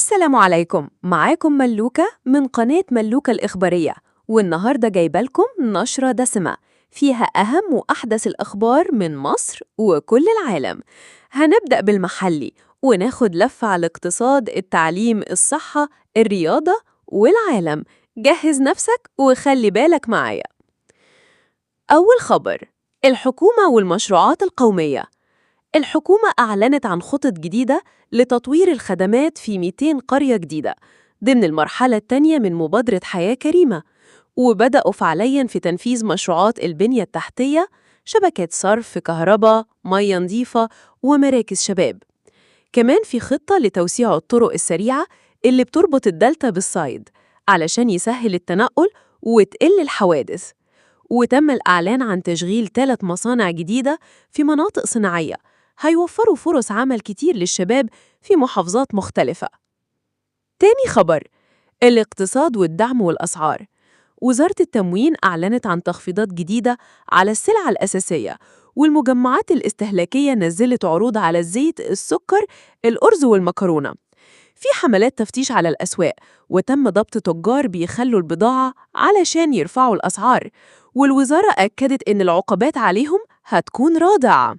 السلام عليكم، معاكم ملوكة من قناة ملوكة الإخبارية. والنهاردة جايبالكم نشرة دسمة فيها أهم وأحدث الأخبار من مصر وكل العالم. هنبدأ بالمحلي وناخد لفة على الاقتصاد، التعليم، الصحة، الرياضة والعالم. جهز نفسك وخلي بالك معايا. أول خبر: الحكومة والمشروعات القومية. الحكومة أعلنت عن خطط جديدة لتطوير الخدمات في 200 قرية جديدة ضمن المرحلة الثانية من مبادرة حياة كريمة، وبدأوا فعلياً في تنفيذ مشروعات البنية التحتية، شبكات صرف، كهرباء، مياه نظيفة، ومراكز شباب. كمان في خطة لتوسيع الطرق السريعة اللي بتربط الدلتا بالصعيد علشان يسهل التنقل وتقل الحوادث. وتم الإعلان عن تشغيل 3 مصانع جديدة في مناطق صناعية هيوفروا فرص عمل كتير للشباب في محافظات مختلفة. تاني خبر: الاقتصاد والدعم والأسعار. وزارة التموين أعلنت عن تخفيضات جديدة على السلع الأساسية، والمجمعات الاستهلاكية نزلت عروض على الزيت، السكر، الأرز والمكرونة. في حملات تفتيش على الأسواق، وتم ضبط تجار بيخلوا البضاعة علشان يرفعوا الأسعار، والوزارة أكدت إن العقوبات عليهم هتكون رادعة.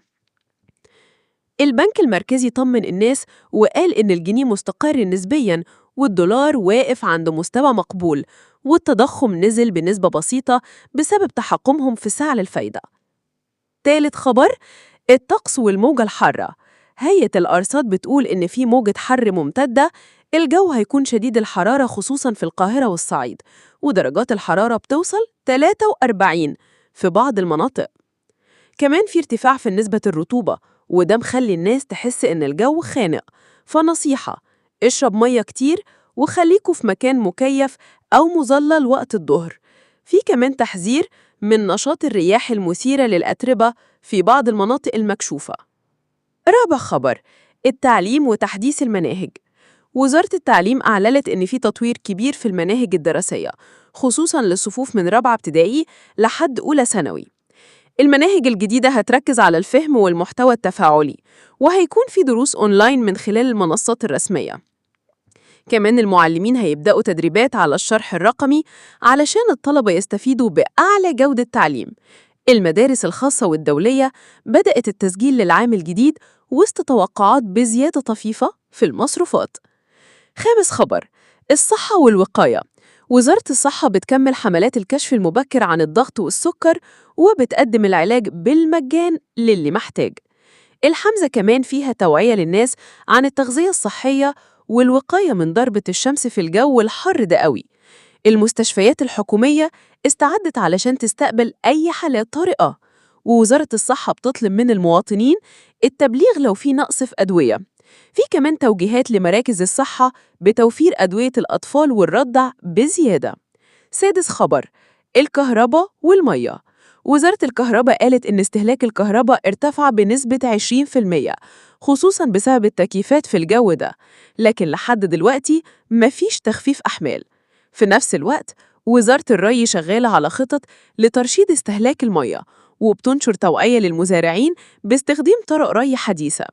البنك المركزي طمن الناس وقال إن الجنيه مستقر نسبياً، والدولار واقف عند مستوى مقبول، والتضخم نزل بنسبة بسيطة بسبب تحكمهم في سعر الفايدة. تالت خبر: الطقس والموجة الحارة. هيئة الأرصاد بتقول إن في موجة حر ممتدة. الجو هيكون شديد الحرارة خصوصاً في القاهرة والصعيد، ودرجات الحرارة بتوصل 43 في بعض المناطق. كمان في ارتفاع في نسبة الرطوبة، وده مخلي الناس تحس إن الجو خانق. فنصيحة: اشرب مية كتير، وخليكوا في مكان مكيف أو مظلل وقت الظهر. في كمان تحذير من نشاط الرياح المثيرة للأتربة في بعض المناطق المكشوفة. رابع خبر: التعليم وتحديث المناهج. وزارة التعليم أعلنت إن في تطوير كبير في المناهج الدراسية، خصوصاً للصفوف من رابعة ابتدائي لحد أولى ثانوي. المناهج الجديدة هتركز على الفهم والمحتوى التفاعلي، وهيكون في دروس أونلاين من خلال المنصات الرسمية. كمان المعلمين هيبدأوا تدريبات على الشرح الرقمي علشان الطلبة يستفيدوا بأعلى جودة تعليم. المدارس الخاصة والدولية بدأت التسجيل للعام الجديد وسط توقعات بزيادة طفيفة في المصروفات. خامس خبر: الصحة والوقاية. وزارة الصحة بتكمل حملات الكشف المبكر عن الضغط والسكر، وبتقدم العلاج بالمجان للي محتاج. الحملة كمان فيها توعية للناس عن التغذية الصحية والوقاية من ضربة الشمس في الجو الحر ده قوي. المستشفيات الحكومية استعدت علشان تستقبل أي حالات طارئة، ووزارة الصحة بتطلب من المواطنين التبليغ لو في نقص في أدوية. في كمان توجيهات لمراكز الصحة بتوفير أدوية الأطفال والرضع بزيادة. سادس خبر: الكهرباء والمية. وزارة الكهرباء قالت إن استهلاك الكهرباء ارتفع بنسبة 20%، خصوصاً بسبب التكييفات في الجو ده، لكن لحد دلوقتي مفيش تخفيف أحمال. في نفس الوقت وزارة الري شغالة على خطط لترشيد استهلاك المية، وبتنشر توعية للمزارعين باستخدام طرق ري حديثة.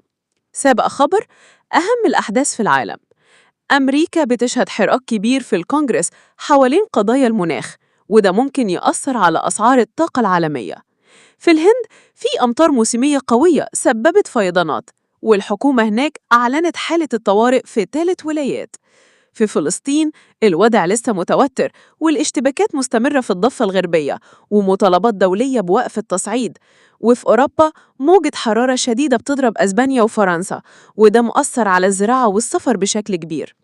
سابق خبر: أهم الأحداث في العالم. أمريكا بتشهد حراك كبير في الكونجرس حوالين قضايا المناخ، وده ممكن يأثر على أسعار الطاقة العالمية. في الهند في أمطار موسمية قوية سببت فيضانات، والحكومة هناك أعلنت حالة الطوارئ في 3 ولايات. في فلسطين الوضع لسه متوتر، والاشتباكات مستمرة في الضفة الغربية، ومطالبات دولية بوقف التصعيد. وفي أوروبا موجة حرارة شديدة بتضرب أسبانيا وفرنسا، وده مؤثر على الزراعة والسفر بشكل كبير.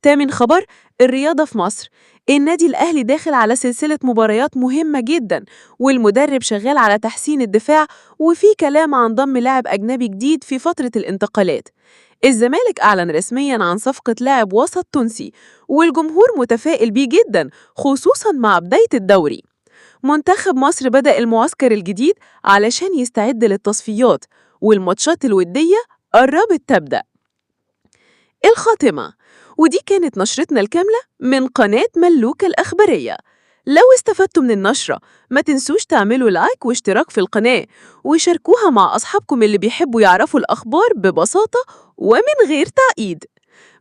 تامن خبر: الرياضة في مصر. النادي الأهلي داخل على سلسلة مباريات مهمة جداً، والمدرب شغال على تحسين الدفاع، وفي كلام عن ضم لاعب أجنبي جديد في فترة الانتقالات. الزمالك أعلن رسمياً عن صفقة لاعب وسط تونسي، والجمهور متفائل بيه جداً خصوصاً مع بداية الدوري. منتخب مصر بدأ المعسكر الجديد علشان يستعد للتصفيات، والماتشات الودية قربت تبدأ. الخاتمة. ودي كانت نشرتنا الكاملة من قناة ملوكة الأخبارية. لو استفدتوا من النشرة ما تنسوش تعملوا لايك واشتراك في القناة، وشاركوها مع أصحابكم اللي بيحبوا يعرفوا الأخبار ببساطة ومن غير تعقيد.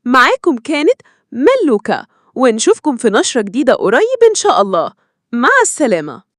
معاكم كانت ملوكة، ونشوفكم في نشرة جديدة قريب إن شاء الله. مع السلامة.